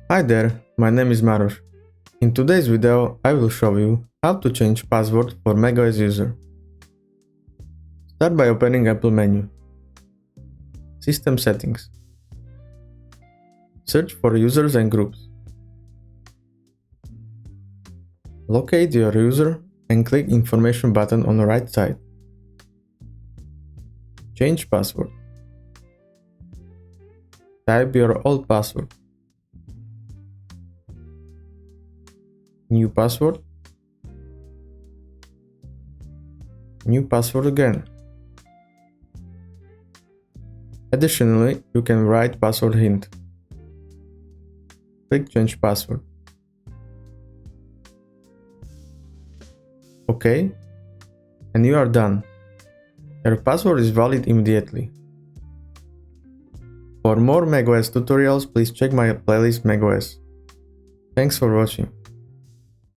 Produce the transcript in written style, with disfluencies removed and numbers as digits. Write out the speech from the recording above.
Hi there, my name is Maros. In today's video I will show you how to change password for macOS user. Start by opening Apple menu. System settings. Search for users and groups. Locate your user and click information button on the right side. Change password. Type your old password. New password. New password again. Additionally, you can write password hint. Click change password. OK, and you are done. Your password is valid immediately. For more macOS tutorials, please check my playlist macOS. Thanks for watching.